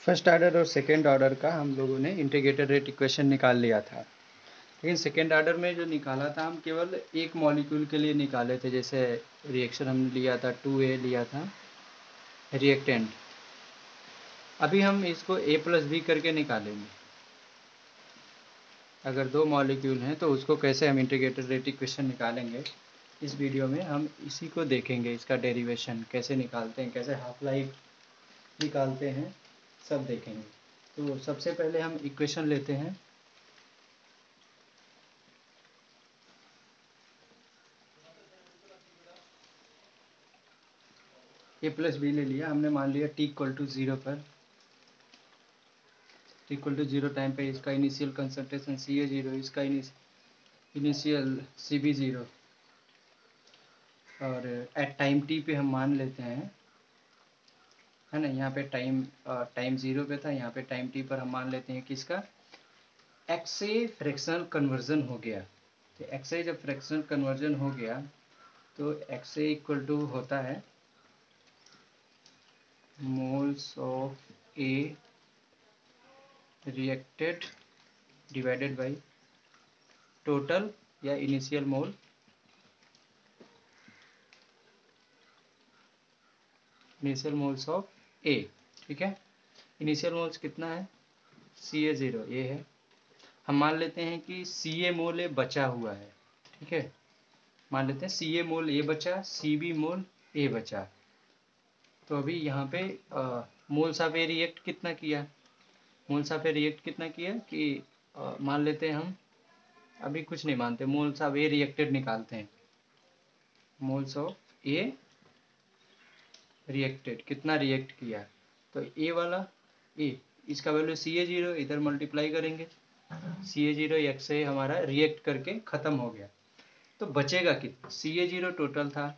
First order और second order का हम लोगों ने इंटीग्रेटेड रेट इक्वेशन निकाल लिया था, लेकिन सेकेंड ऑर्डर में जो निकाला था हम केवल एक मॉलिक्यूल के लिए निकाले थे। जैसे रिएक्शन हमने लिया था 2A लिया था रिएक्टेंट। अभी हम इसको A+B करके निकालेंगे। अगर दो मॉलिक्यूल हैं तो उसको कैसे हम इंटीग्रेटेड रेट इक्वेशन निकालेंगे, इस वीडियो में हम इसी को देखेंगे। इसका डेरिवेशन कैसे निकालते हैं, कैसे हाफ लाइफ निकालते हैं, सब देखेंगे। तो सबसे पहले हम इक्वेशन लेते हैं। A+B ले लिया हमने, मान लिया t=0 पर, t=0 टाइम पे इसका इनिशियल कंसंट्रेशन Ca0, इसका इनिशियल Cb0, और एट टाइम t पे हम मान लेते हैं, है ना। यहाँ पे टाइम 0 पे था, यहाँ पे टाइम t पर हम मान लेते हैं कि इसका XA फ्रैक्शनल कन्वर्जन हो गया। तो XA जब फ्रैक्शनल कन्वर्जन हो गया तो XA इक्वल टू होता है moles of A reacted divided by total या initial mole, initial moles of A। ठीक है, इनिशियल मोल्स कितना है, Ca0 ये है। हम मान लेते हैं कि Ca मोल A बचा हुआ है। ठीक है, मान लेते हैं Ca मोल A बचा, Cb मोल A बचा। तो अभी यहाँ पे मोल्स ऑफ A रिएक्ट कितना किया, मोल्स ऑफ A रिएक्ट कितना किया कि मान लेते हैं हम, अभी कुछ नहीं मानते, मोल्स ऑफ A रिएक्टेड निकालते हैं। मोल्स ऑफ A रिएक्टेड कितना रिएक्ट किया, तो A वाला A, इसका वैल्यू Ca0, इधर मल्टीप्लाई करेंगे। Ca0 XA हमारा रिएक्ट करके ख़त्म हो गया। तो बचेगा कितना, Ca0 टोटल था,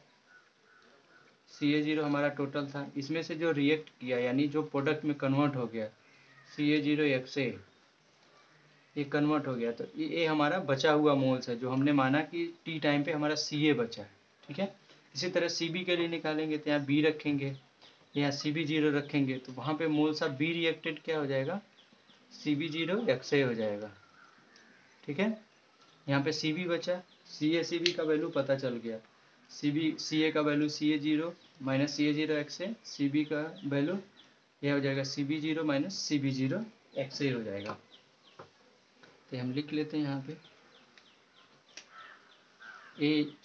Ca0 हमारा टोटल था, इसमें से जो रिएक्ट किया यानी जो प्रोडक्ट में कन्वर्ट हो गया Ca0 XA, ये कन्वर्ट हो गया। तो ये हमारा बचा हुआ मोल्स है, जो हमने माना कि टी टाइम पे हमारा Ca बचा है। ठीक है, इसी तरह Cb के लिए निकालेंगे तो यहाँ B रखेंगे, यहाँ Cb0 रखेंगे, तो वहाँ पे मोल्स ऑफ B रिएक्टेड क्या हो जाएगा, Cb0 XA हो जाएगा। ठीक है, यहाँ पे Cb बचा, Cb का वैल्यू पता चल गया, Ca का value Ca0 minus Ca0 XA, Cb का वैल्यू यह हो जाएगा Cb0 माइनस Cb0 XA हो जाएगा। तो हम लिख लेते हैं यहाँ पे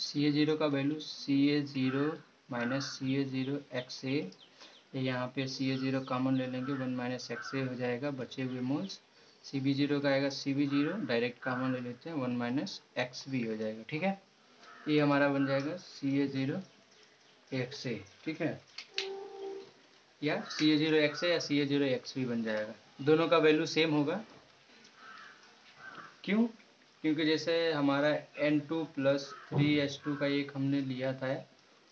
Ca0 का value Ca0 minus Ca0 XA, यहाँ पे Ca0 कॉमन ले लेंगे, 1 माइनस XA हो जाएगा, बचे हुए मोल्स। Cb0 का आएगा Cb0, डायरेक्ट कॉमन ले लेते हैं, 1 माइनस XB हो जाएगा। ठीक है, ये हमारा बन जाएगा Ca0 XA। ठीक है, या Ca0 XA या Ca0 XB बन जाएगा, दोनों का वैल्यू सेम होगा। क्यों, क्योंकि जैसे हमारा N2 प्लस 3H2 का एक हमने लिया था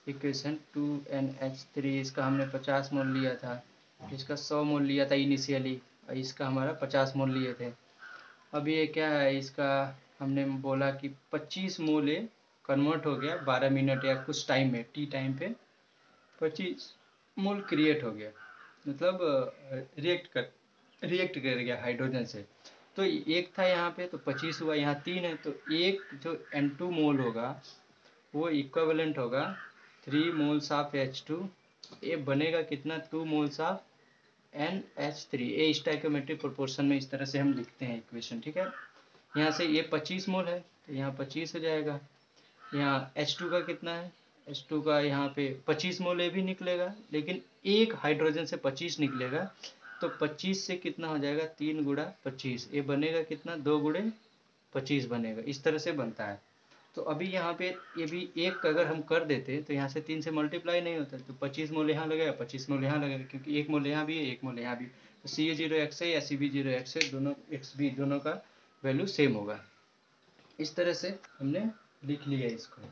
इक्वेशन 2NH3, इसका हमने 50 मोल लिया था, इसका 100 मोल लिया था इनिशियली, और इसका हमारा 50 मोल लिए थे। अब ये क्या है, इसका हमने बोला कि 25 मोल ये कन्वर्ट हो गया 12 मिनट या कुछ टाइम में, टी टाइम पे 25 मोल क्रिएट हो गया, मतलब रिएक्ट कर गया हाइड्रोजन से। तो एक था यहाँ पे तो 25 हुआ, यहाँ 3 है, तो एक जो N2 मोल होगा वो इक्विवेलेंट होगा 3 मोल्स ऑफ H2, ये बनेगा कितना, 2 मोल्स ऑफ NH3। ये स्टोइकियोमेट्रिक प्रोपोर्शन में इस तरह से हम लिखते हैं इक्वेशन। ठीक है, यहाँ से ये 25 मोल है तो यहाँ 25 हो जाएगा, यहाँ H2 का कितना है, H2 का यहाँ पे 25 मोल ये भी निकलेगा, लेकिन एक हाइड्रोजन से 25 निकलेगा, तो 25 से कितना हो जाएगा, 3 गुणा 25, ये बनेगा कितना, 2 गुणे 25 बनेगा, इस तरह से बनता है। तो अभी यहाँ पे ये भी एक अगर हम कर देते तो यहाँ से 3 से मल्टीप्लाई नहीं होता, तो 25 मोल यहाँ लगेगा, 25 मोल यहाँ लगेगा, क्योंकि एक मोल यहाँ भी है, एक मोल यहाँ भी। तो Ca0 XA या Cb0 XA दोनों XB दोनों का वैल्यू सेम होगा। इस तरह से हमने लिख लिया इसको,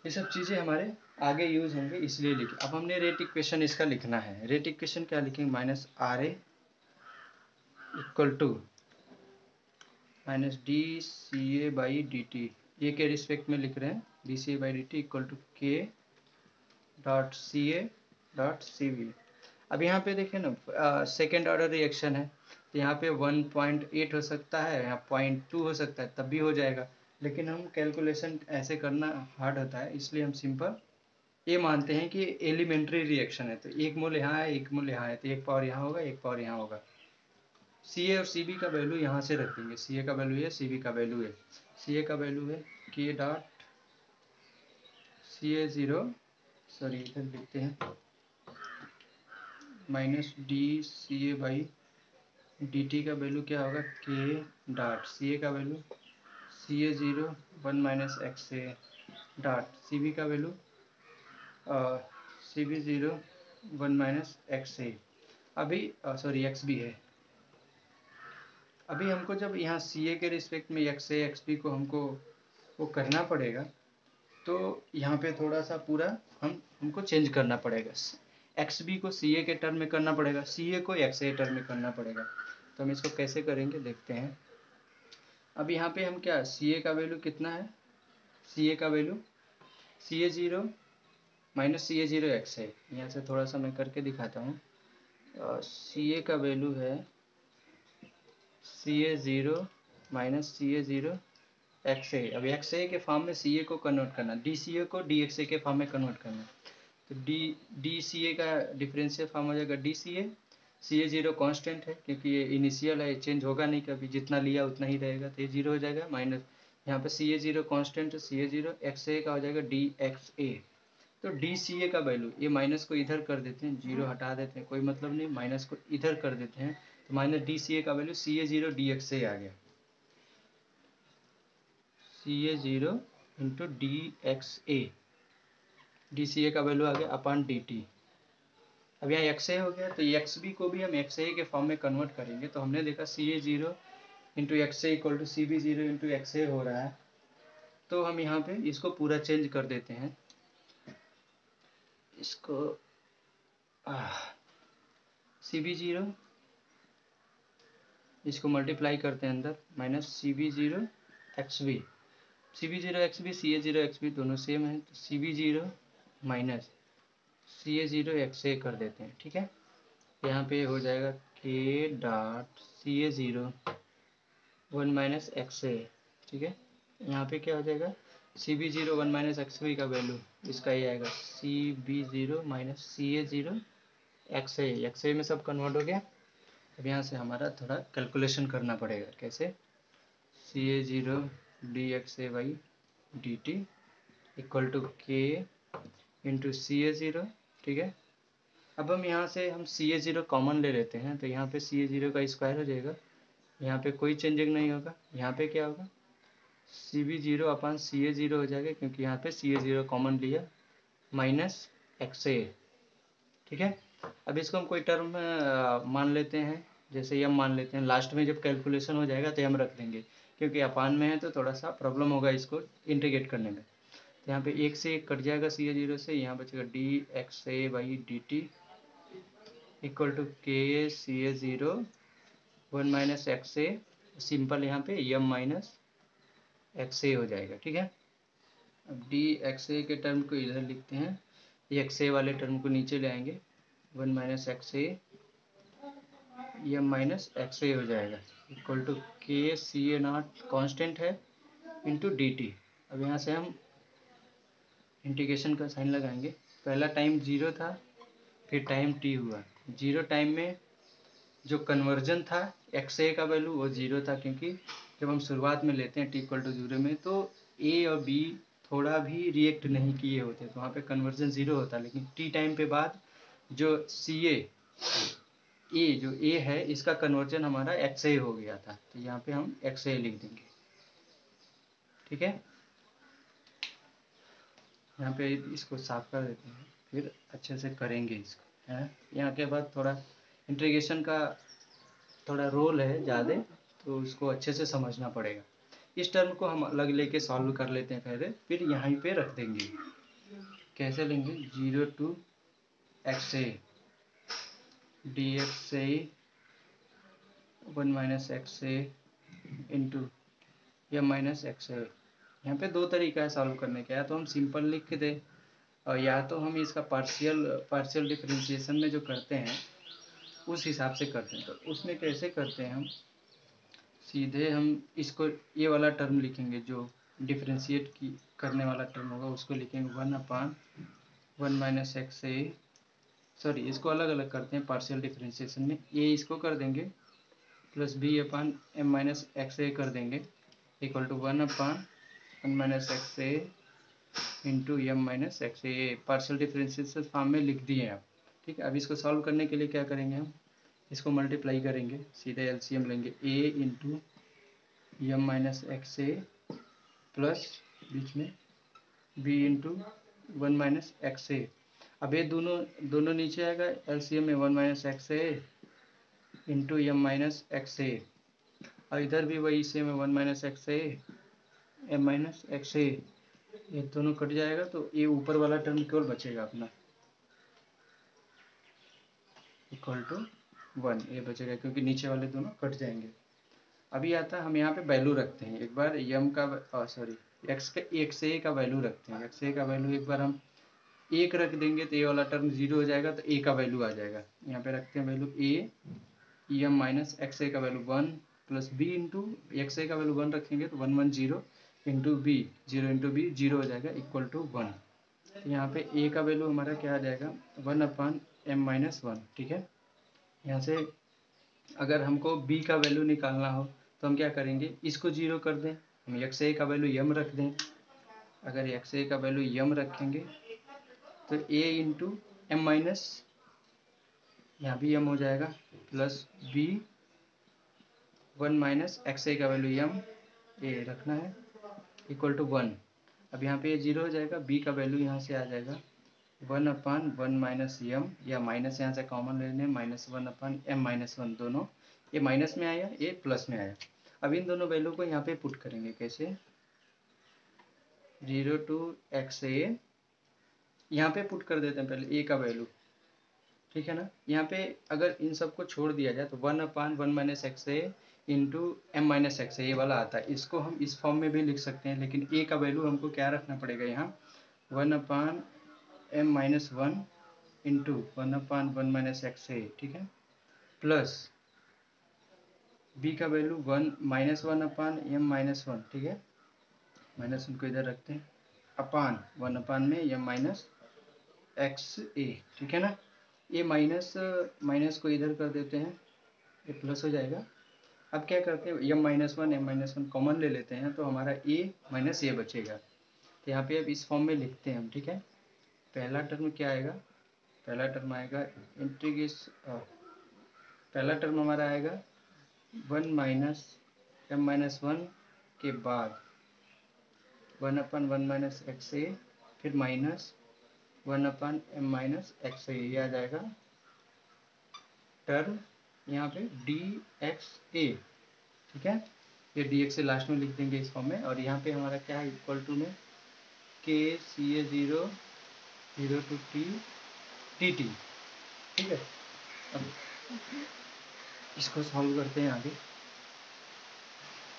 ये सब चीज़ें हमारे आगे यूज होंगे इसलिए लिखे। अब हमने रेट इक्वेशन इसका लिखना है। रेट इक्वेशन क्या लिखेंगे, minus RA equal to minus DCA by DT, ये के रिस्पेक्ट में लिख रहे हैं, DCA by DT equal to K dot CA dot CB। अब यहाँ पे देखिए ना, सेकेंड ऑर्डर रिएक्शन है, तो यहाँ पे 1.8 हो सकता है, यहाँ 0.2 हो सकता है, तब भी हो जाएगा। लेकिन हम कैलकुलेशन ऐसे करना हार्ड होता है, इसलिए हम सिंपल ये मानते हैं कि एलिमेंट्री रिएक्शन है, तो एक मोल यहाँ है, एक मोल यहाँ है, तो एक पावर यहाँ होगा, एक पावर यहाँ होगा। सी ए और सी बी का वैल्यू यहाँ से रखेंगे, सी ए का वैल्यू है, सी बी का वैल्यू है। सी ए का वैल्यू है के डॉट सी ए ज़ीरो, सॉरी इधर लिखते हैं, minus d c a by D t का वैल्यू क्या होगा, के डॉट सी ए का value c A zero 1 minus x a dot c b का value c B zero 1 minus x a. अभी sorry x B है। अभी हमको जब यहाँ सी ए के रिस्पेक्ट में एक्स ए एक्स बी को हमको वो करना पड़ेगा, तो यहाँ पे थोड़ा सा पूरा हमको चेंज करना पड़ेगा। एक्स बी को सी ए के टर्म में करना पड़ेगा, सी ए को एक्स ए टर्म में करना पड़ेगा। तो हम इसको कैसे करेंगे देखते हैं। अब यहाँ पे हम क्या, सी ए का वैल्यू कितना है, सी ए का वैल्यू सी ए ज़ीरो माइनस सी ए ज़ीरो एक्स है। यहाँ से थोड़ा सा मैं करके दिखाता हूँ। सी ए का वैल्यू है सी ए zero minus C A zero x a. अब एक्स ए के फॉर्म में सी ए को कन्वर्ट करना, डी सी ए को डी एक्स ए के फॉर्म में कन्वर्ट करना। तो डी सी ए का डिफरेंशियल फॉर्म हो जाएगा डी सी ए ज़ीरो कॉन्स्टेंट है क्योंकि ये इनिशियल है, चेंज होगा नहीं कभी, जितना लिया उतना ही रहेगा, तो ये ज़ीरो हो जाएगा। माइनस यहाँ पे सी ए ज़ीरो कॉन्स्टेंट है, सी ए ज़ीरो एक्स ए का हो जाएगा डी एक्स ए। तो डी सी ए का वैल्यू, ये माइनस को इधर कर देते हैं, जीरो हटा देते हैं, कोई मतलब नहीं, माइनस को इधर कर देते हैं, तो माइनस डी सी ए का वैल्यू सी ए ज़ीरो डी एक्स ए आ गया, सी ए zero into D x A, D c a का वैल्यू आ गया अपॉन डी टी। अब यहाँ एक्स ए हो गया, तो एक्स बी को भी हम एक्स ए के फॉर्म में कन्वर्ट करेंगे, तो हमने देखा c A zero into x A equal to c B zero into x a हो रहा है। तो हम यहाँ पे इसको पूरा चेंज कर देते हैं, इसको सी बी ज़ीरो, इसको मल्टीप्लाई करते हैं अंदर, minus c B zero x b, c B zero x b c ए ज़ीरो एक्स बी दोनों सेम है, तो सी बी ज़ीरो माइनस सी ए ज़ीरो एक्स ए कर देते हैं। ठीक है, यहाँ पे हो जाएगा के डॉट सी ए ज़ीरो 1 माइनस एक्स ए। ठीक है, यहाँ पे क्या हो जाएगा, C B zero 1 minus x B का वैल्यू इसका ये आएगा C B zero minus C A zero x A में सब कन्वर्ट हो गया। अब यहाँ से हमारा थोड़ा कैलकुलेशन करना पड़ेगा, कैसे, c A zero d x A by D T equal to k into c A zero. ठीक है, अब हम यहाँ से हम सी ए ज़ीरो कॉमन ले लेते हैं, तो यहाँ पे सी ए ज़ीरो का स्क्वायर हो जाएगा, यहाँ पे कोई चेंजिंग नहीं होगा। यहाँ पे क्या होगा, C be zero upon C A zero हो जाएगा क्योंकि यहाँ पे सी ए ज़ीरो कॉमन लिया, माइनस एक्स ए। ठीक है, अब इसको हम कोई टर्म मान लेते हैं, जैसे यम मान लेते हैं, लास्ट में जब कैलकुलेशन हो जाएगा तो हम रख देंगे, क्योंकि अपान में है तो थोड़ा सा प्रॉब्लम होगा इसको इंटीग्रेट करने में। तो यहाँ पे एक से एक कट जाएगा सी ए ज़ीरो से, यहाँ बचेगा D x A by D T equal to के सी ए zero 1 minus x A, simple यहाँ पे यम माइनस एक्स ए हो जाएगा। ठीक है, अब डी एक्स ए के टर्म को इधर लिखते हैं, एक्स ए वाले टर्म को नीचे ले आएंगे, 1 minus x A Yama minus x a हो जाएगा इक्वल टू के सी ए नॉट कॉन्स्टेंट है इंटू डी टी। अब यहाँ से हम इंटीग्रेशन का साइन लगाएंगे, पहला टाइम जीरो था, फिर टाइम टी हुआ, जीरो टाइम में जो कन्वर्जन था एक्स ए का वैल्यू वो जीरो था, क्योंकि जब हम शुरुआत में लेते हैं टी इक्वल टू जीरो में, तो ए और बी थोड़ा भी रिएक्ट नहीं किए होते, तो वहाँ पे कन्वर्जन जीरो होता। लेकिन टी टाइम पे बाद जो सी ए जो ए है इसका कन्वर्जन हमारा एक्स ए हो गया था, तो यहाँ पे हम एक्स ए लिख देंगे। ठीक है, यहाँ पे इसको साफ कर देते हैं, फिर अच्छे से करेंगे इसको, है। यहाँ के बाद थोड़ा इंटीग्रेशन का थोड़ा रोल है ज़्यादा, तो उसको अच्छे से समझना पड़ेगा। इस टर्म को हम अलग लेके सॉल्व कर लेते हैं पहले, फिर यहीं पे रख देंगे। कैसे लेंगे, zero to x A D x A 1 minus x A into या माइनस एक्स ए। यहाँ पे दो तरीका है सॉल्व करने का, या तो हम सिंपल लिख दे और या तो हम इसका पार्शियल डिफरेंशिएशन में जो करते हैं उस हिसाब से करते हैं। तो उसमें कैसे करते हैं हम, सीधे हम इसको ये वाला टर्म लिखेंगे, जो डिफरेंशिएट की करने वाला टर्म होगा उसको लिखेंगे 1/1 माइनस एक्स ए, सॉरी इसको अलग अलग करते हैं पार्शियल डिफरेंशिएशन में, ये इसको कर देंगे plus B upon M minus x ए कर देंगे equal to 1/1 minus x A into M minus x A, partial differentiation form में लिख दिए आप। ठीक है, अब इसको सॉल्व करने के लिए क्या करेंगे, हम इसको मल्टीप्लाई करेंगे, सीधे एलसीएम लेंगे a into M minus x a plus बीच में b into 1 minus x a. अब ये दोनों नीचे आएगा, एलसीएम में 1 माइनस एक्स ए इंटू एम माइनस एक्स ए, और इधर भी वही सेम है 1 minus x a m minus x a, ये दोनों कट जाएगा तो ये ऊपर वाला टर्म केवल बचेगा अपना इक्वल टू 1, ये बचेगा क्योंकि नीचे वाले दोनों कट जाएंगे। अभी आता है हम यहाँ पे वैल्यू रखते हैं एक बार यम का, सॉरी एक्स ए का वैल्यू रखते हैं। एक्स ए का वैल्यू एक बार हम 1 रख देंगे तो ये वाला टर्म 0 हो जाएगा, तो ए का वैल्यू आ जाएगा। यहाँ पे रखते हैं value a m minus x a का value 1 plus b into x a का वैल्यू 1 रखेंगे तो 1 1 0 इंटू बी 0 इंटू बी 0 हो जाएगा इक्वल टू 1। तो यहाँ पे ए का वैल्यू हमारा क्या आ जाएगा 1/m-1। ठीक है, यहाँ से अगर हमको b का वैल्यू निकालना हो तो हम क्या करेंगे, इसको 0 कर दें, हम एक्स ए का वैल्यू यम रख दें। अगर एक्स ए का वैल्यू यम रखेंगे तो a इंटू एम माइनस, यहाँ भी यम हो जाएगा, plus b 1 minus x a का वैल्यू यम ए रखना है इक्वल टू 1। अब यहाँ पे ये 0 हो जाएगा, b का वैल्यू यहाँ से आ जाएगा 1/1 माइनस यम, या माइनस यहाँ से कॉमन लेने -1/m-1 दोनों, ये माइनस में आया ये प्लस में आया। अब इन दोनों वैल्यू को यहाँ पे पुट करेंगे, कैसे 0 टू एक्स ए, यहाँ पे पुट कर देते हैं पहले a का वैल्यू। ठीक है ना, यहाँ पे अगर इन सबको छोड़ दिया जाए तो 1/1 minus x A into M minus x a, ये वाला आता है, इसको हम इस फॉर्म में भी लिख सकते हैं, लेकिन a का वैल्यू हमको क्या रखना पड़ेगा यहाँ 1/m-1 इंटू 1/1 माइनस एक्स ए। ठीक है, प्लस b का वैल्यू 1/1/m-1। ठीक है, माइनस उनको इधर रखते हैं, अपान 1/में m माइनस एक्स ए। ठीक है ना, ये माइनस को इधर कर देते हैं, ये प्लस हो जाएगा। अब क्या करते हैं, m-1 कॉमन ले लेते हैं तो हमारा a माइनस ए बचेगा। तो यहाँ पे अब इस फॉर्म में लिखते हैं हम। ठीक है, पहला टर्म क्या आएगा, पहला टर्म आएगा पहला टर्म हमारा आएगा 1 माइनस m-1 के बाद 1/1 माइनस एक्स ए, फिर minus 1/m minus x a, ये आ जाएगा टर्म यहाँ पे dxa। ठीक है, ये dxa लास्ट में लिख देंगे इस फॉर्म में, और यहाँ पे हमारा क्या है इक्वल टू में KCA0 0 टू t dt। ठीक है, अब इसको सॉल्व करते हैं आगे।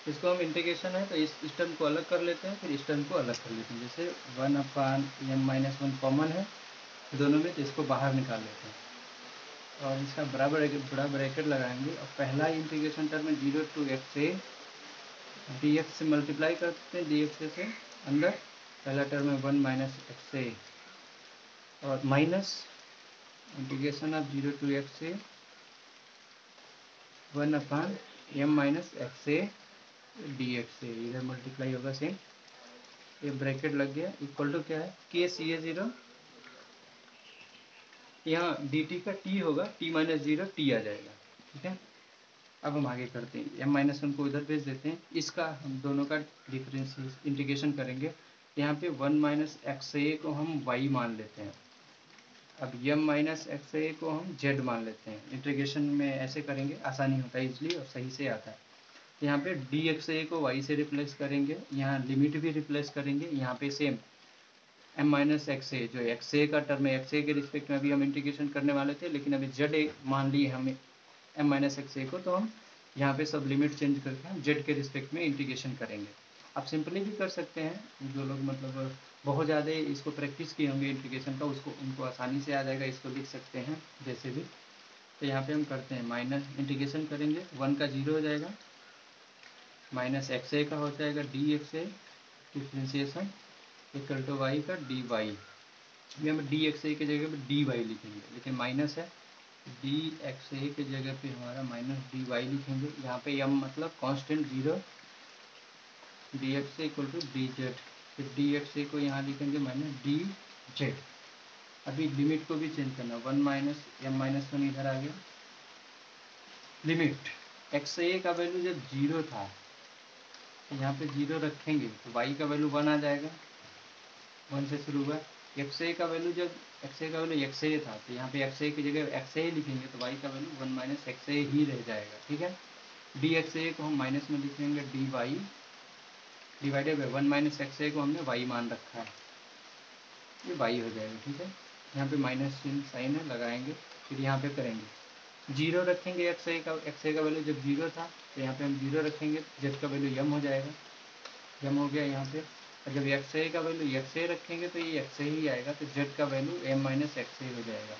इसको हम इंटीग्रेशन है तो इस टर्म को अलग कर लेते हैं, फिर इस टर्म को अलग कर लेते हैं। जैसे 1/m-1 कॉमन है दोनों में, तो इसको बाहर निकाल लेते हैं और इसका बड़ा ब्रैकेट लगाएंगे, और पहला इंटीग्रेशन टर्म में 0 टू एक्स ए dx से मल्टीप्लाई करते हैं, dx से अंदर पहला टर्म में 1 माइनस एक्स ए, और minus integration of 0 to x A 1/m minus x A dx से, इधर मल्टीप्लाई होगा सेम, ये ब्रैकेट लग गया, इक्वल टू क्या है KCA0, यहाँ dt का t होगा, t माइनस 0 t आ जाएगा। ठीक है, अब हम आगे करते हैं, m-1 को इधर भेज देते हैं, इसका हम दोनों का डिफरेंस इंटीग्रेशन करेंगे। यहाँ पे 1 माइनस एक्स ए को हम y मान लेते हैं, अब m माइनस एक्स ए को हम z मान लेते हैं। इंटीग्रेशन में ऐसे करेंगे, आसानी होता है इजली और सही से आता है। यहाँ पे dxa को y से रिप्लेस करेंगे, यहाँ लिमिट भी रिप्लेस करेंगे, यहाँ पे सेम m माइनस एक्स ए, जो एक्स ए का टर्म है, एक्स ए के रिस्पेक्ट में अभी हम इंटीग्रेशन करने वाले थे, लेकिन अभी z मान लिए हमें m माइनस एक्स ए को, तो हम यहाँ पे सब लिमिट चेंज करके हम z के रिस्पेक्ट में इंटीग्रेशन करेंगे। आप सिंपली भी कर सकते हैं, जो लोग मतलब बहुत ज़्यादा इसको प्रैक्टिस किए होंगे इंटीग्रेशन का, उसको उनको आसानी से आ जाएगा, इसको लिख सकते हैं जैसे भी। तो यहाँ पे हम करते हैं माइनस इंटीग्रेशन करेंगे, 1 का 0 हो जाएगा, माइनस एक्स ए का हो जाएगा D x A differentiation equal to y का डी वाई। अभी हम डी एक्स ए की जगह पे डी वाई लिखेंगे, लेकिन माइनस है, डी एक्स ए की जगह पे हमारा माइनस डी वाई लिखेंगे। यहाँ पे यम मतलब constant 0, D x A equal to D z, फिर डी एक्स ए को यहाँ लिखेंगे माइनस डी जेड। अभी लिमिट को भी चेंज करना, 1 माइनस एम माइनस 1 इधर आ गया। लिमिट एक्स ए का वैल्यू जब 0 था, तो यहाँ पे 0 रखेंगे तो वाई का वैल्यू 1 आ जाएगा, 1 से शुरू हुआ। एक्स ए का वैल्यू जब एक्स ए का वैल्यू एक्स ए था, तो यहाँ पे एक्स ए की जगह एक्स ए लिखेंगे तो वाई का वैल्यू 1 माइनस एक्स ए ही रह जाएगा, ठीक है। डी एक्स ए को हम माइनस में लिखेंगे d y divided by 1 minus x ए को हमने वाई मान रखा है, ये वाई हो जाएगा, ठीक है। यहाँ पे माइनस साइन है, लगाएंगे, फिर यहाँ पे करेंगे 0 रखेंगे, एक्स ए का वैल्यू जब 0 था, तो यहाँ पे हम 0 रखेंगे, जेड का वैल्यू यम हो जाएगा, यम हो गया यहाँ पे। और जब एक्स ए का वैल्यू एक्स ए रखेंगे तो ये एक्स ए ही आएगा, तो जेड का value M minus x a हो जाएगा,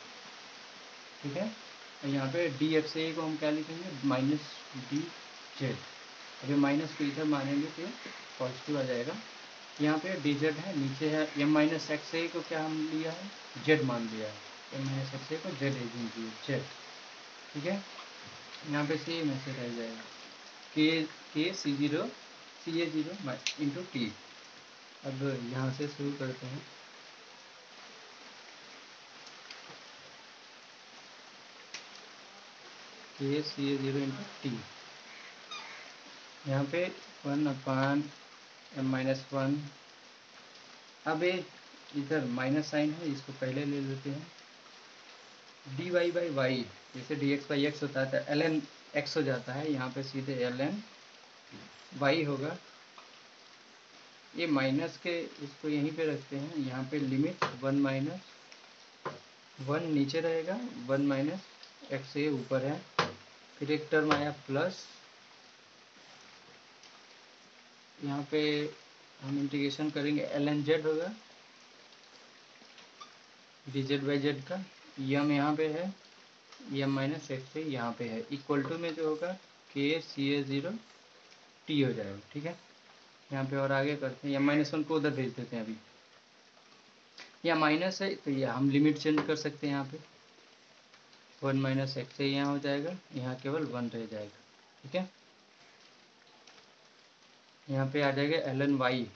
ठीक है। और यहाँ पे डी एक्स ए को हम क्या लिखेंगे, माइनस डी जेड। अभी माइनस को इधर मानेंगे तो पॉजिटिव आ जाएगा। यहाँ पे डी जेड है, नीचे है एम माइनस एक्स ए को क्या हम लिया है, जेड मान लिया है, एम माइनस एक्स ए को जेड जेड, ठीक है। यहाँ पे सेम ऐसे रह जाएगा, के सी zero C a zero into T. अब यहाँ से शुरू करते हैं, के सी ए जीरो इंटू टी। यहाँ पे 1 अपान एम माइनस 1। अब इधर माइनस साइन है, इसको पहले ले लेते हैं, डी वाई बाई वाई, जैसे डी एक्स बाई एक्स होता है एल एन एक्स हो जाता है, यहाँ पे सीधे एल एन वाई होगा। ये माइनस के इसको यहीं पे रखते हैं, यहाँ पे लिमिट 1 माइनस 1 नीचे रहेगा, 1 माइनस एक्स ए ऊपर है, फिर एक टर्म आया प्लस, यहाँ पे हम इंटीग्रेशन करेंगे एल एन जेड होगा, डी जेड बाई जेड का, यम यहाँ पे है, यम माइनस एक्स ए यहाँ पे है, इक्वल टू में जो होगा के सी ए जीरो टी हो जाएगा, ठीक है। यहाँ पे और आगे करते हैं, एम माइनस 1 को उधर भेज देते हैं, अभी या माइनस है तो ये हम लिमिट चेंज कर सकते हैं, यहाँ पे 1 माइनस एक्स ए यहाँ हो जाएगा, यहाँ केवल 1 रह जाएगा, ठीक है। यहाँ पे आ जाएगा एल एन वाई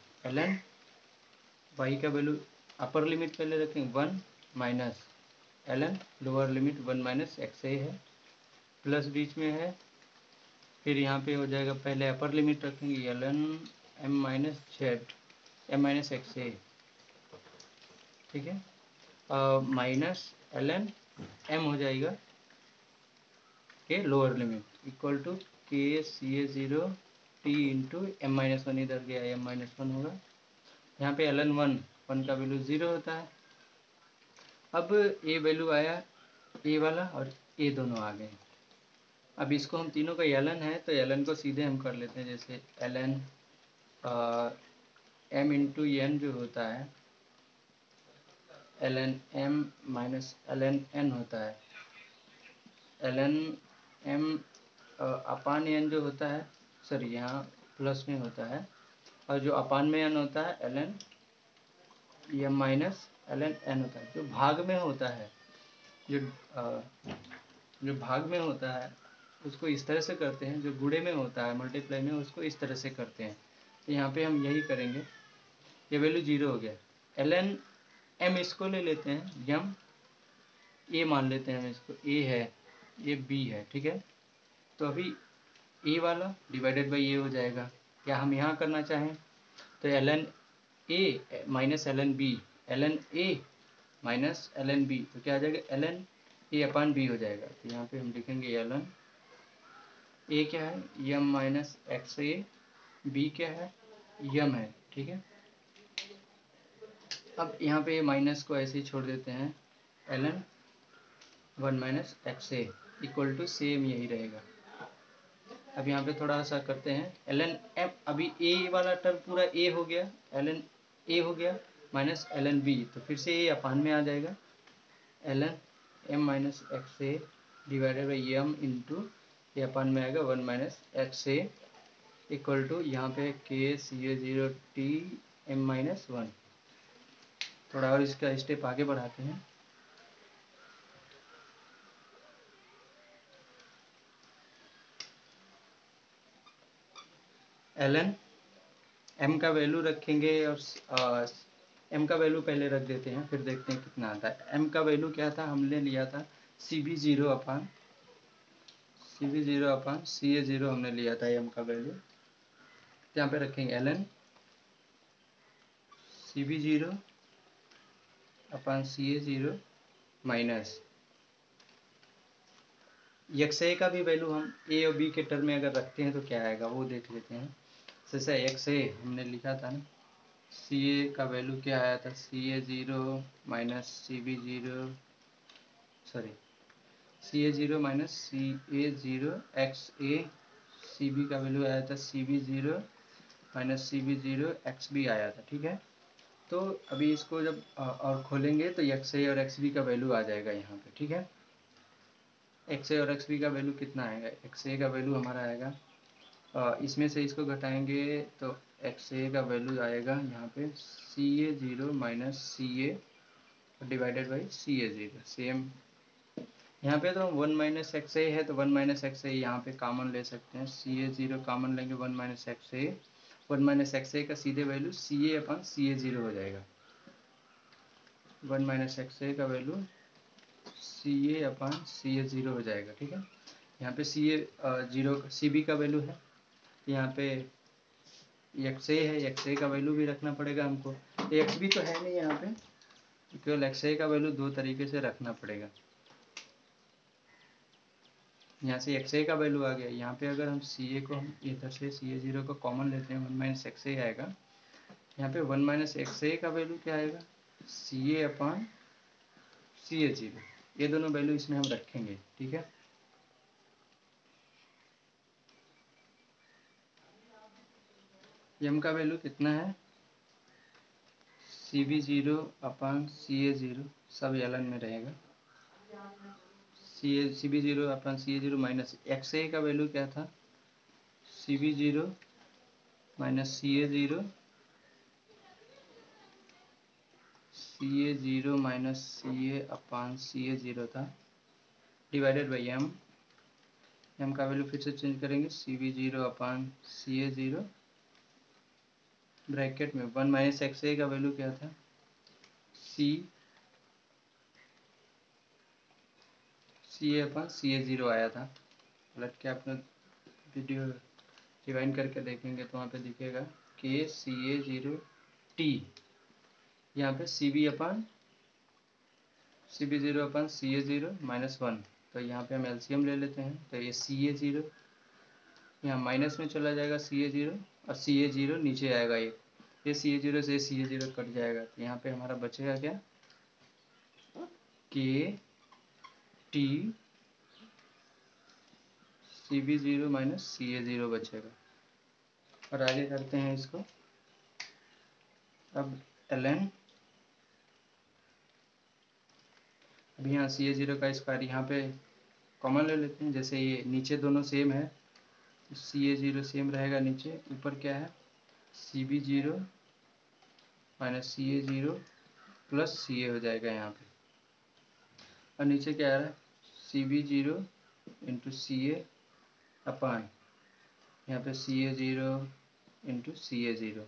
का वैल्यू अपर लिमिट पहले रखेंगे 1 minus l n lower limit 1 minus x a है, प्लस बीच में है, फिर यहाँ पे हो जाएगा पहले अपर लिमिट रखेंगे l n m minus z m minus x ए, ठीक है, माइनस एल एन एम हो जाएगा के लोअर लिमिट इक्वल टू के सी a zero t into M minus 1, इधर गया एम माइनस 1 होगा। यहाँ पे एल एन 1 का वैल्यू 0 होता है। अब ए वैल्यू आया ए वाला और ए दोनों आ गए। अब इसको हम तीनों का एल एन है तो एल एन को सीधे हम कर लेते हैं, जैसे l n m into n जो होता है, l n m minus l n n होता है, l n m upon n जो होता है, सॉरी यहाँ प्लस में होता है, और जो अपान में एन होता है l n m minus l n n होता है। जो भाग में होता है, जो भाग में होता है उसको इस तरह से करते हैं, जो गुणे में होता है मल्टीप्लाई में उसको इस तरह से करते हैं। तो यहाँ पे हम यही करेंगे, ये वैल्यू 0 हो गया, एल एन एम इसको ले लेते हैं, यम ए मान लेते हैं हम इसको, ए है, ये बी है, ठीक है। तो अभी ए वाला डिवाइडेड बाई ए हो जाएगा, या हम यहाँ करना चाहें तो l n a minus l n b, l n a minus l n b, तो क्या आ जाएगा l n a upon b हो जाएगा। तो यहाँ पे हम लिखेंगे एल एन ए क्या है, यम माइनस एक्स ए, बी क्या है, यम है, ठीक है। अब यहाँ पे माइनस को ऐसे ही छोड़ देते हैं, l n 1 minus x A equal to same यही रहेगा। अब यहाँ पे थोड़ा सा करते हैं ln m, अभी a वाला टर्म पूरा a हो गया, ln a हो गया माइनस ln b, तो फिर से a अपान में आ जाएगा ln m minus x a divided by m into ये अपान में आएगा 1 minus x A equal to यहाँ पे k C a zero t m minus 1। थोड़ा और इसका स्टेप आगे बढ़ाते हैं। ln m का वैल्यू रखेंगे और m का वैल्यू पहले रख देते हैं, फिर देखते हैं कितना आता है। m का वैल्यू क्या था, हमने लिया था CB0 अपान CA0 हमने लिया था m का वैल्यू। यहाँ पे रखेंगे ln CB0 upon CA0 minus x a का भी वैल्यू हम a और b के टर्म में अगर रखते हैं तो क्या आएगा वो देख लेते हैं। जैसे एक्स ए हमने लिखा था ना, सी ए का वैल्यू क्या आया था, CA0 minus CB0 sorry CA0 minus CA0 x a, c b का वैल्यू आया था CB0 minus CB0 x B आया था। ठीक है, तो अभी इसको जब और खोलेंगे तो एक्स ए और एक्स बी का वैल्यू आ जाएगा यहाँ पे। ठीक है, एक्स ए और एक्स बी का वैल्यू कितना आएगा, एक्स ए का वैल्यू हमारा आएगा इसमें से इसको घटाएंगे तो एक्स ए का वैल्यू आएगा यहाँ पे CA0 minus CA divided by CA0। Same यहाँ पे तो 1 माइनस एक्स ए है तो 1 माइनस एक्स ए यहाँ पे कॉमन ले सकते हैं, CA0 कॉमन लेंगे 1 minus x A, 1 minus x a का सीधे वैल्यू CA अपन CA0 हो जाएगा। 1 माइनस एक्स ए का वैल्यू CA अपन CA0 हो जाएगा। ठीक है, यहाँ पे CA0 CB का वैल्यू है, यहाँ पे एक्स ए है, एक्स ए का वैल्यू भी रखना पड़ेगा हमको। एक्स बी तो है नहीं यहाँ पे, केवल एक्स ए का वैल्यू दो तरीके से रखना पड़ेगा। यहाँ से एक्स ए का वैल्यू आ गया, यहाँ पे अगर हम सी ए को हम इधर से CA0 को कॉमन लेते हैं 1 माइनस एक्स ए आएगा, यहाँ पे 1 माइनस एक्स ए का वैल्यू क्या आएगा CA अपान CA0, ये दोनों वैल्यू इसमें हम रखेंगे। ठीक है, m का वैल्यू कितना है CB0 अपान CA0 सब ln में रहेगा, CB0 upon CA0 minus x a का वैल्यू क्या था CB0 minus CA0 minus CA अपान CA0 था डिवाइडेड बाई m का वैल्यू फिर से चेंज करेंगे CB0 अपान CA0 ब्रैकेट में 1 माइनस एक्स ए का वैल्यू क्या था CA अपान CA0 आया था। पलट के अपना वीडियो रिवाइंड करके देखेंगे तो वहाँ पे दिखेगा के CA0 T, यहाँ पे CB0 अपान CA0 माइनस 1, तो यहाँ पे हम एलसीएम ले लेते हैं तो ये CA0 यहाँ माइनस में चला जाएगा CA0 और CA0 नीचे आएगा, ये CA0 से CA0 कट जाएगा, तो यहाँ पे हमारा बचेगा क्या के टी CB0 माइनस CA0 बचेगा। और आगे करते हैं इसको, अब ln अभी यहाँ CA0 का स्क्वायर यहाँ पे कॉमन ले लेते हैं, जैसे ये नीचे दोनों सेम है तो CA0 सेम रहेगा, नीचे ऊपर क्या है CB0 minus CA0 plus CA हो जाएगा यहाँ पे, और नीचे क्या आ रहा है CB0 इंटू CA अपान यहाँ पे CA0 इंटू CA0।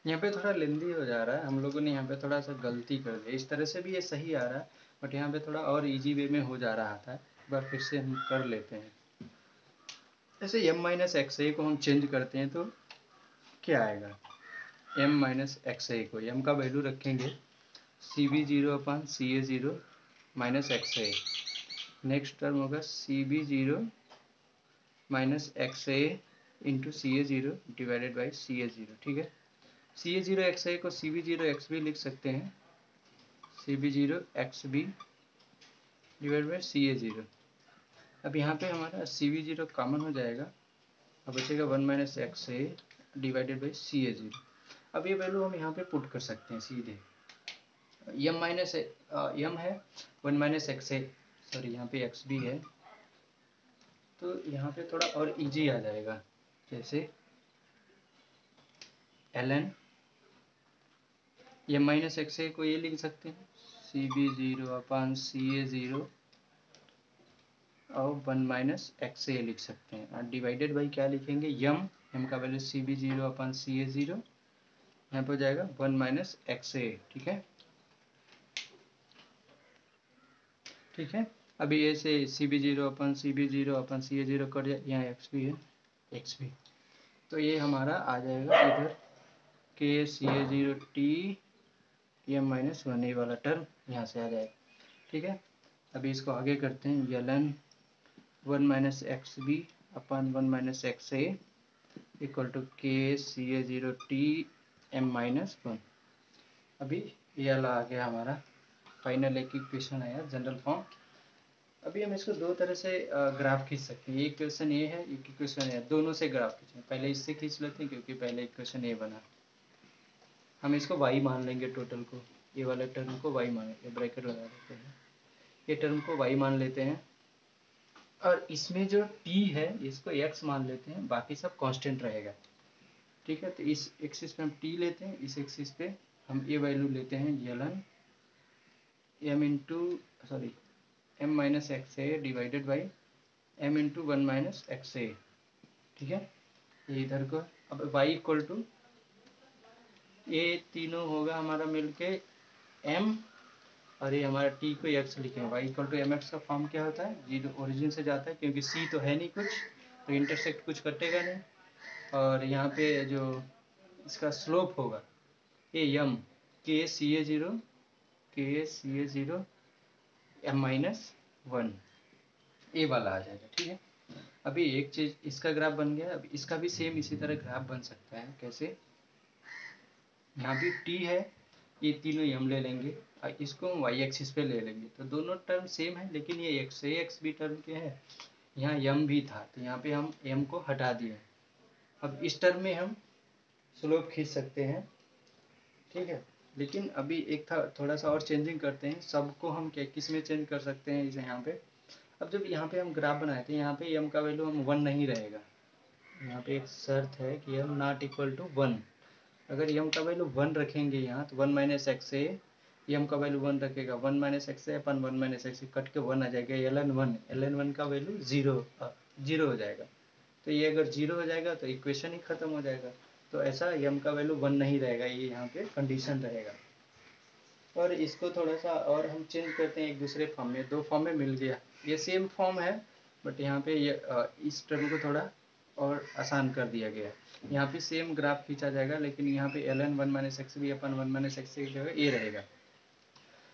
यहाँ पे थोड़ा लेंदी हो जा रहा है, हम लोगों ने यहाँ पे थोड़ा सा गलती कर दी, इस तरह से भी ये सही आ रहा है बट यहाँ पे थोड़ा और इजी वे में हो जा रहा था, एक बार फिर से हम कर लेते हैं। ऐसे m माइनस एक्स ए को हम चेंज करते हैं तो क्या आएगा, m माइनस एक्स ए को m का वैल्यू रखेंगे CB0 अपान CA0 माइनस एक्स ए, नेक्स्ट टर्म होगा CB0 minus x A into CA0 divided by CA0। ठीक है, CA0 एक्स ए को CB0 एक्स बी लिख सकते हैं, CB0 x B divide by CA0। अब यहाँ पे हमारा CV0 कॉमन हो जाएगा, अब बचेगा 1 minus x a divided by CA0। अब ये वैल्यू हम यहाँ पे पुट कर सकते हैं सीधे, यम माइनस यम है 1 माइनस एक्स ए, सॉरी यहाँ पे एक्स भी है, तो यहाँ पे थोड़ा और इजी आ जाएगा, जैसे ln यम माइनस एक्स ए को ये लिख सकते हैं CB0 अपान CA0 और 1 माइनस एक्स ए लिख सकते हैं, और डिवाइडेड बाई क्या लिखेंगे, यम का वैल्यू CB0 अपान CA0, यहाँ पर हो जाएगा 1 माइनस एक्स ए। ठीक है, ठीक है। अभी ये से CB0 अपन CB0 अपन CA0 कर दिया, यहाँ एक्स भी है, एक्स भी, तो ये हमारा आ जाएगा इधर के CA0 T M minus one, ये वाला टर्म यहाँ से आ जाएगा। ठीक है, अभी इसको आगे करते हैं, ln 1 minus x b upon 1 minus x A equal to k CA0 T M minus one. अभी ये वाला आ गया हमारा फाइनल एक इक्वेशन आया जनरल फॉर्म। अभी हम इसको दो तरह से ग्राफ खींच सकते हैं, एक इक्वेशन ये है, एक इक्वेशन है, दोनों से ग्राफ खींचें। पहले इससे खींच लेते हैं क्योंकि पहले इक्वेशन ये बना, हम इसको y मान लेंगे टोटल को, ये वाले टर्म को y मान लेते हैं, ब्रैकेट लगा देते हैं, ये टर्म को y मान लेते हैं, और इसमें जो t है इसको x मान लेते हैं, बाकी सब कांस्टेंट रहेगा। ठीक है, तो इस एक्सिस पे हम t लेते हैं, इस एक्सिस पे हम ये वैल्यू लेते हैं ln m into sorry m minus x a divided by m into 1 minus x ए। ठीक है, ये इधर को, अब y इक्वल टू ये तीनों होगा हमारा मिलके m, और ये हमारा t को x लिखेंगे, y इक्वल टू mx का फॉर्म क्या होता है, जीरो ओरिजिन से जाता है क्योंकि c तो है नहीं कुछ, तो इंटरसेक्ट कुछ कटेगा नहीं, और यहाँ पे जो इसका स्लोप होगा ये m के CA0 m माइनस वन, ये वाला आ जाएगा। ठीक है, अभी एक चीज इसका ग्राफ बन गया, अब इसका भी सेम इसी तरह ग्राफ बन सकता है। कैसे, यहाँ भी t है, ये तीनों हम ले लेंगे और इसको हम y एक्सिस पे ले लेंगे, तो दोनों टर्म सेम है, लेकिन ये x भी टर्म के है, यहाँ m भी था, तो यहाँ पे हम m को हटा दिए। अब इस टर्म में हम स्लोप खींच सकते हैं। ठीक है, लेकिन अभी एक था थोड़ा सा और चेंजिंग करते हैं, सबको हम क्या किस में चेंज कर सकते हैं, इसे यहाँ पे, अब जब यहाँ पे हम ग्राफ बनाए थे, यहाँ पे m का वैल्यू हम 1 नहीं रहेगा, यहाँ पे एक शर्त है कि m नॉट इक्वल टू 1, अगर m का वैल्यू 1 रखेंगे यहाँ, तो 1 माइनस एक्स ए, m का वैल्यू 1 रखेगा, 1 माइनस एक्स ए अपन 1 माइनस एक्स ए कट के 1 आ जाएगा, ln 1 का वैल्यू जीरो हो जाएगा, तो ये अगर जीरो हो जाएगा तो इक्वेशन ही खत्म हो जाएगा, तो ऐसा m का वैल्यू 1 नहीं रहेगा, ये यहाँ पे कंडीशन रहेगा। और इसको थोड़ा सा और हम चेंज करते हैं एक दूसरे फॉर्म में, दो फॉर्म में मिल गया, ये सेम फॉर्म है बट यहाँ पे ये इस टर्म को थोड़ा और आसान कर दिया गया, यहाँ पे सेम ग्राफ खींचा जाएगा, लेकिन यहाँ पे ln 1 माइनस एक्स भी अपन 1 माइनस एक्स की जगह ये रहेगा।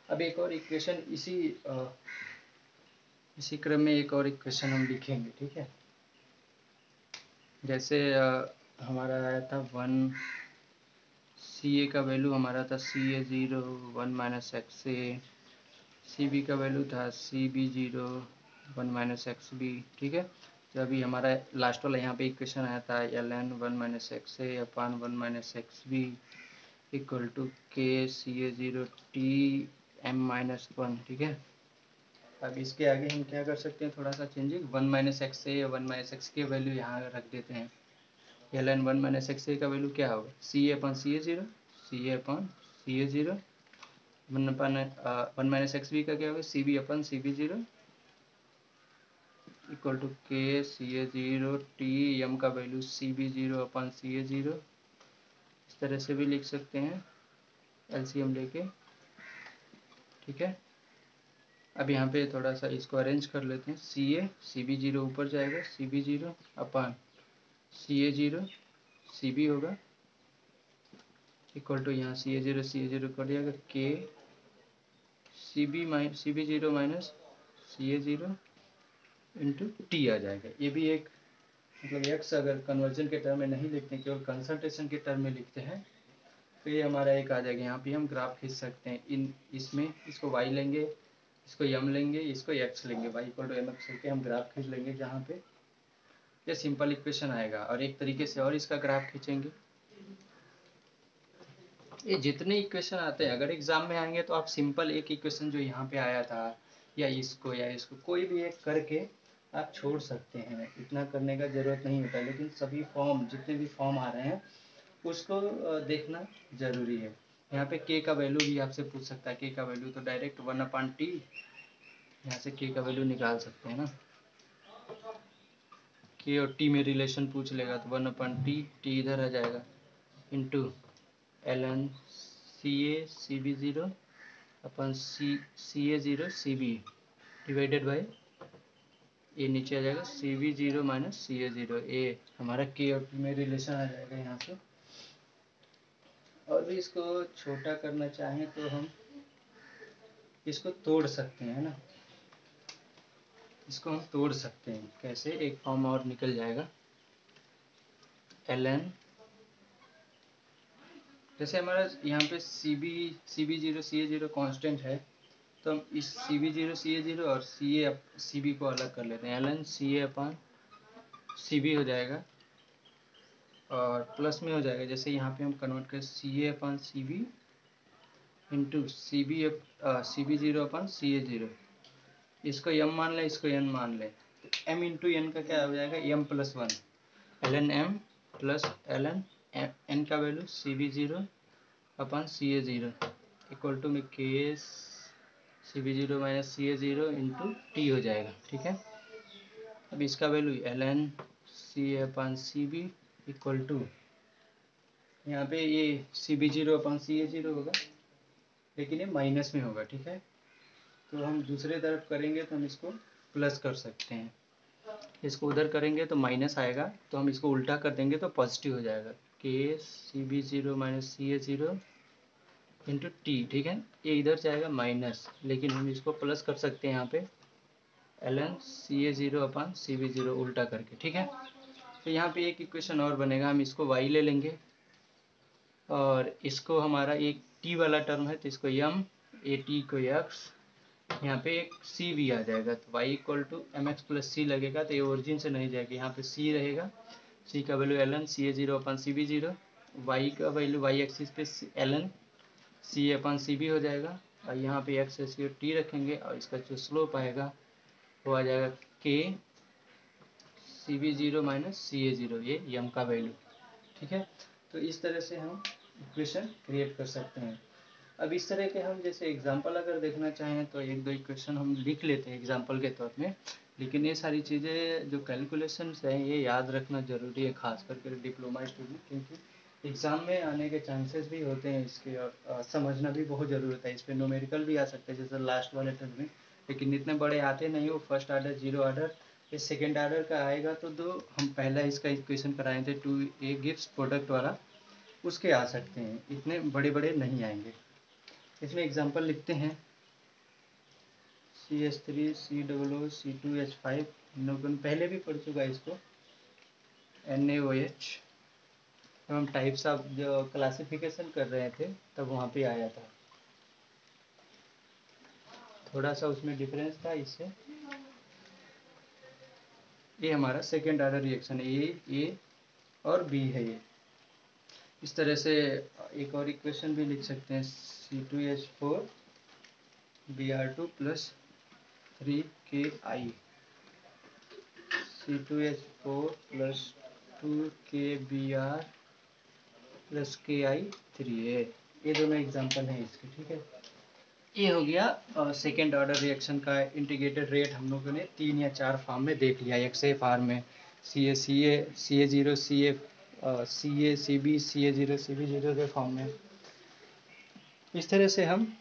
अब एक और इक्वेशन इसी क्रम में एक और इक्वेशन हम लिखेंगे। ठीक है, जैसे हमारा आया था 1 CA का वैल्यू हमारा था CA0 1 माइनस एक्स ए, CB का वैल्यू था CB0 1 माइनस एक्स बी। ठीक है, तो अभी हमारा लास्ट वाला यहाँ पे इक्वेशन आया था ln 1 minus x a upon 1 minus x b equal to k CA0 T m minus one. ठीक है, अब इसके आगे हम क्या कर सकते हैं, थोड़ा सा चेंजिंग, 1 माइनस एक्स ए या 1 माइनस एक्स के वैल्यू यहाँ रख देते हैं, ln 1 माइनस एक्स ए का वैल्यू क्या होगा, CA अपन CA0 1 माइनस एक्स बी का क्या होगा, CB upon CB0 equal to k CA0 T m का वैल्यू CB0 अपन CA0, इस तरह से भी लिख सकते हैं LCM लेके। ठीक है, अब यहाँ पे थोड़ा सा इसको अरेंज कर लेते हैं, CB0 ऊपर जाएगा, CB0 अपन CA0 CB होगा इक्वल टू यहाँ CA0 कर दिया के CB0 minus CA0 into T आ जाएगा। ये भी एक मतलब एक्स अगर कन्वर्जन के टर्म में नहीं लिखते, केवल कंसंट्रेशन के टर्म में लिखते हैं, तो ये हमारा एक आ जाएगा। यहाँ पे हम ग्राफ खींच सकते हैं, इसमें इसको y लेंगे इसको यम लेंगे, इसको एक्स लेंगे, y equal to m x करके हम ग्राफ खींच लेंगे जहाँ पे ये सिंपल इक्वेशन आएगा। और एक तरीके से और इसका ग्राफ खींचेंगे। ये जितने इक्वेशन आते हैं अगर एग्जाम में आएंगे तो आप सिंपल एक इक्वेशन जो यहाँ पे आया था या इसको कोई भी एक करके आप छोड़ सकते हैं, इतना करने का ज़रूरत नहीं होता। लेकिन सभी फॉर्म, जितने भी फॉर्म आ रहे हैं उसको देखना ज़रूरी है। यहाँ पे के का वैल्यू भी आपसे पूछ सकता है। के का वैल्यू तो डायरेक्ट 1/t, यहाँ से के का वैल्यू निकाल सकते हैं ना। के और टी में रिलेशन पूछ लेगा तो 1/t, टी इधर आ जाएगा, into ln CA/CB0 upon CA0 CB divided by ये नीचे आ जाएगा CB0 माइनस CA0। ये हमारा के और टी में रिलेशन आ जाएगा यहाँ से। और भी इसको छोटा करना चाहें तो हम इसको तोड़ सकते हैं ना, इसको हम तोड़ सकते हैं। कैसे? एक फॉर्म और निकल जाएगा, ln, जैसे हमारा यहाँ पे CB0 CA0 कांस्टेंट है तो हम इस CB0 CA0 और CB को अलग कर लेते हैं। ln CA/CB हो जाएगा और प्लस में हो जाएगा, जैसे यहाँ पे हम कन्वर्ट करें CA/CB इंटू CB0/CA0। इसको m मान लें, इसको n मान लें, तो m इंटू n का क्या हो जाएगा, m+1 ln m plus ln n का वैल्यू CB0/CA0 इक्वल टू में के CB0 minus CA0 into T हो जाएगा। ठीक है, अब इसका value ln CA/CB equal to, यहाँ पे ये CB0/CA0 होगा लेकिन ये माइनस में होगा। ठीक है, तो हम दूसरे तरफ करेंगे तो हम इसको प्लस कर सकते हैं, इसको उधर करेंगे तो माइनस आएगा, तो हम इसको उल्टा कर देंगे तो पॉजिटिव हो जाएगा, के CB0 minus CA0 into T. ठीक है, ये इधर जाएगा माइनस, लेकिन हम इसको प्लस कर सकते हैं यहाँ पे ln CA0/CB0 उल्टा करके। ठीक है, तो यहाँ पे एक इक्वेशन और बनेगा, हम इसको y ले लेंगे और इसको हमारा एक t वाला टर्म है तो इसको m, ए टी को x, यहाँ पे एक c भी आ जाएगा तो y equal to mx plus c लगेगा, तो ये ओरिजिन से नहीं जाएगा, यहाँ पे c रहेगा, c का वैल्यू ln CA0/CB0, y का वैल्यू y एक्सिस पे ln CA/CB हो जाएगा और यहाँ पे x रेशियो t रखेंगे और इसका जो स्लोप आएगा वो आ जाएगा के CB0 माइनस CA0, ये m का वैल्यू। ठीक है, तो इस तरह से हम इक्वेशन क्रिएट कर सकते हैं। अब इस तरह के हम जैसे एग्जांपल अगर देखना चाहें तो एक दो इक्वेशन हम लिख लेते हैं एग्जांपल के तौर में, लेकिन ये सारी चीज़ें जो कैलकुलेशंस हैं ये याद रखना ज़रूरी है, खास करके डिप्लोमा स्टूडेंट, क्योंकि एग्ज़ाम में आने के चांसेस भी होते हैं इसके, और समझना भी बहुत ज़रूरत है। इस पर न्यूमेरिकल भी आ सकते हैं जैसे लास्ट वाले टर्म में, लेकिन इतने बड़े आते नहीं हो, फर्स्ट आर्डर, जीरो आर्डर, ये सेकेंड आर्डर का आएगा तो दो हम पहला इसका इक्वेशन कराए थे 2a गिव्स प्रोडक्ट वाला, उसके आ सकते हैं, इतने बड़े बड़े नहीं आएंगे। इसमें एग्जांपल लिखते हैं CH3 COO C2H5, हम लोगों ने पहले भी पढ़ चुका है इसको, NaOH। जब हम टाइप्स ऑफ जो क्लासिफिकेशन कर रहे थे तब वहाँ पे आया था, थोड़ा सा उसमें डिफरेंस था इससे। ये हमारा सेकेंड ऑर्डर रिएक्शन है, ए और बी है ये। इस तरह से एक और इक्वेशन भी लिख सकते हैं, C2H4 Br2 plus 3KI, C2H4 plus 2KBr plus KI3, ये दोनों एग्जांपल हैं इसके। ठीक है, ये हो गया सेकेंड ऑर्डर रिएक्शन का इंटीग्रेटेड रेट। हम लोगों ने 3 या 4 फॉर्म में देख लिया, एक्स फॉर्म में CA0 CB CA0 CB0 के फॉर्म में। इस तरह से हम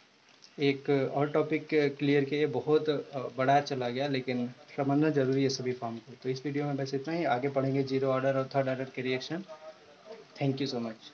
एक और टॉपिक क्लियर किए, बहुत बड़ा चला गया लेकिन समझना जरूरी है सभी फॉर्म को। तो इस वीडियो में बस इतना ही, आगे पढ़ेंगे जीरो ऑर्डर और थर्ड ऑर्डर के reaction. Thank you so much.